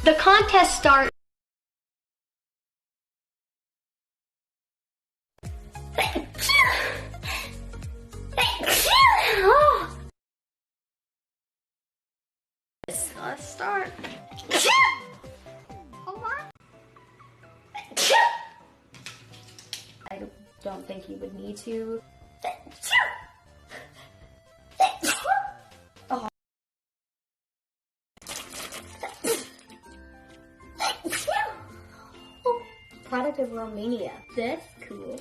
The contest starts. Let's start. I don't think you would need to. Oh. Product of Romania. That's cool.